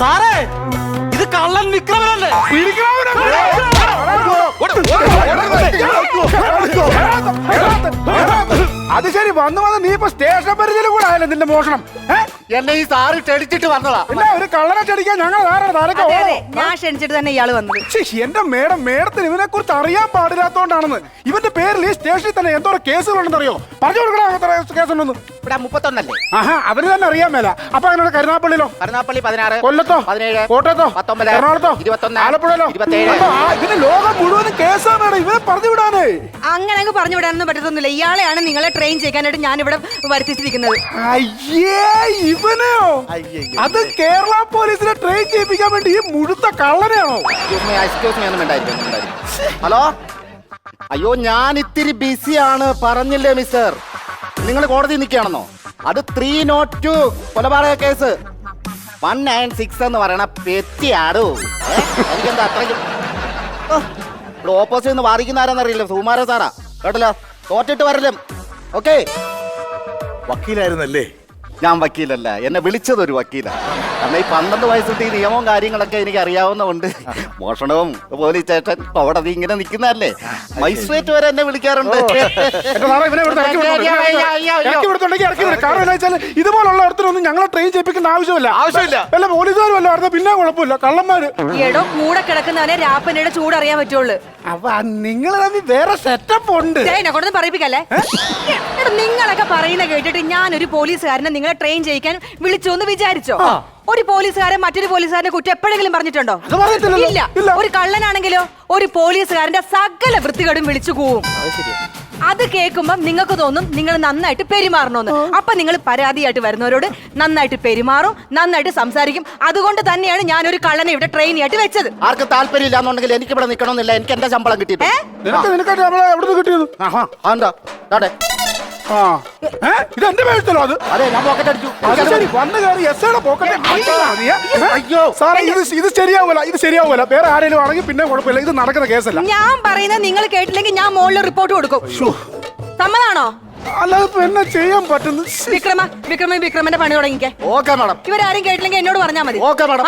സാറേ ഇത് കള്ളൻ വിക്രമനല്ലേ? അത് ശരി, വന്നു നീ ഇപ്പൊ സ്റ്റേഷൻ പരിധിയിൽ കൂടെ ആയാലും നിന്റെ മോഷണം. എന്നെ ഈ സാറ് ക്ഷണിച്ചിട്ട് വന്നതാ. പിന്നെ ഒരു കള്ളനെ ക്ഷണിക്കാൻ ഞങ്ങൾ ഞാൻ ക്ഷണിച്ചിട്ട് തന്നെ ഇയാള് വന്നത്. എന്റെ മേഡത്തിന് ഇവനെ കുറിച്ച് അറിയാൻ പാടില്ലാത്തോണ്ടാണെന്ന്. ഇവന്റെ പേരിൽ ഈ സ്റ്റേഷനിൽ തന്നെ എന്തോ കേസുകളുണ്ടെന്ന് അറിയോ? പറഞ്ഞു കൊടുക്കണം കേസുണ്ടെന്ന്. ഇവിടെ 31 ആഹാ, അവന് തന്നെ അറിയാൻ മേല. അപ്പൊ അങ്ങനെ കരുനാപ്പള്ളിയിലോ? കരുനാപ്പള്ളി 16, കൊല്ലത്തോ? 17, കോട്ടയത്തോ? 19, എറണാകുളത്തോ? 21, ആലപ്പുഴയിലോ? 27. ഇതിന് ലോകം മുഴുവൻ കേസാണ്. ഇവനെ പറഞ്ഞു വിടാനേ. അങ്ങനെ അങ്ങ് പറഞ്ഞു വിടാനൊന്നും പറ്റത്തൊന്നുമില്ല. ഇയാളെയാണ് നിങ്ങളെ ട്രെയിൻ ചെയ്യാനായിട്ട് ഞാൻ ഇവിടെ വരുത്തിച്ചിരിക്കുന്നത്. അയ്യേ, ഇവനെയോ? അത് കേരള പോലീസിനെ ട്രെയിൻ ചെയ്യിപ്പിക്കാൻ വേണ്ടി ഈ മുഴുത്ത കള്ളനെയാണോ? ഹലോ, അയ്യോ ഞാൻ ഇത്തിരി ബിസിയാണ്, പറഞ്ഞില്ലേ മിസ്റ്റർ. നിങ്ങൾ കോടതി നിൽക്കുകയാണെന്നോ? അത് 302 കൊലപാതക കേസ് 196 എന്ന് പറയണ പെറ്റിയാടോ. എനിക്കെന്താ അത്രയ്ക്ക് ഇവിടെ ഓപ്പോസിറ്റ് നിന്ന് വാദിക്കുന്ന ആരാന്നറിയില്ല. സുകുമാരൻ സാറാ, കേട്ടല്ലോ. തോറ്റിട്ട് വരലും. ഓക്കെ. വക്കീലായിരുന്നല്ലേ? ഞാൻ വക്കീലല്ല, എന്നെ വിളിച്ചത് ഒരു വക്കീലാണ്. കാരണം ഈ 12 വയസ്സിട്ട് ഈ നിയമവും കാര്യങ്ങളൊക്കെ എനിക്ക് അറിയാവുന്നതുകൊണ്ട് മോഷണവും പോലീസ് സ്റ്റേഷൻ കോടതി ഇങ്ങനെ നിൽക്കുന്നതല്ലേ. മജിസ്ട്രേറ്റ് വരെ എന്നെ വിളിക്കാറുണ്ട്. ഇതുപോലുള്ള ഇടത്തിനൊന്നും ഞങ്ങളെ ട്രെയിൻ ചെയ്യിപ്പിക്കേണ്ട ആവശ്യമില്ല. അല്ല പോലീസുകാർ വല്ല പിന്നെ കുഴപ്പമില്ല. കള്ളന്മാര് എടോ കൂടെ കിടക്കുന്നവനെ രാപ്പനയുടെ ചൂട് അറിയാൻ പറ്റുള്ളൂ. അപ്പൊ നിങ്ങൾ തമ്മിൽ വേറെ സെറ്റപ്പ് ഉണ്ട്. കൊണ്ടൊന്നും പറയിപ്പിക്കല്ലേ. എടോ നിങ്ങളൊക്കെ പറയുന്ന കേട്ടിട്ട് ഞാനൊരു പോലീസുകാരനെ നിങ്ങളെ ട്രെയിൻ ചെയ്യിക്കാൻ വിളിച്ചു എന്ന് വിചാരിച്ചോ? ഒരു പോലീസുകാരൻ മറ്റൊരു പോലീസുകാരന്റെ കുറ്റം എപ്പോഴെങ്കിലും പറഞ്ഞിട്ടുണ്ടോ? ഇല്ല. ഒരു കള്ളനാണെങ്കിലോ ഒരു പോലീസുകാരന്റെ സകല വൃത്തികേടും വിളിച്ചു കൂവും. അത് കേൾക്കുമ്പോ നിങ്ങൾക്ക് തോന്നും നിങ്ങൾ നന്നായിട്ട് പെരുമാറണമെന്ന്. അപ്പൊ നിങ്ങൾ പരാതിയായിട്ട് വരുന്നവരോട് നന്നായിട്ട് പെരുമാറും, നന്നായിട്ട് സംസാരിക്കും. അതുകൊണ്ട് തന്നെയാണ് ഞാനൊരു കള്ളനെ ഇവിടെ ട്രെയിൻ ആയിട്ട് വെച്ചത്. ആർക്ക് താല്പര്യം ഇല്ലാന്നുണ്ടെങ്കിൽ എനിക്ക് ഇവിടെ നിൽക്കണമെന്നില്ല. എനിക്ക് എന്റെ ശമ്പളം കിട്ടിയിട്ട് ഇതെന്റെ മേടിച്ചല്ലോ. അത് അതെ, ഞാൻ പോക്കറ്റ് അടിച്ചു. വന്ന് കയറി എസ്ഐയുടെ പോക്കറ്റ്. അയ്യോ സാറേ, ഇത് ശരിയാവൂല. ഇത് ശരിയാവൂല. വേറെ ആരെങ്കിലും ആണെങ്കിൽ പിന്നെ കുഴപ്പമില്ല. ഇത് നടക്കുന്ന കേസല്ല. ഞാൻ പറയുന്നത് നിങ്ങൾ കേട്ടില്ലെങ്കിൽ ഞാൻ മുകളിൽ റിപ്പോർട്ട് കൊടുക്കും. സമ്മതാണോ? അല്ലാതെ എന്നെ ചെയ്യാൻ പറ്റുന്നു. വിക്രമന്റെ പണി തുടങ്ങിക്കേ. Okay madam. ഇവരാരും കേട്ടില്ലെങ്കിൽ എന്നോട് പറഞ്ഞാൽ മതി. Okay madam.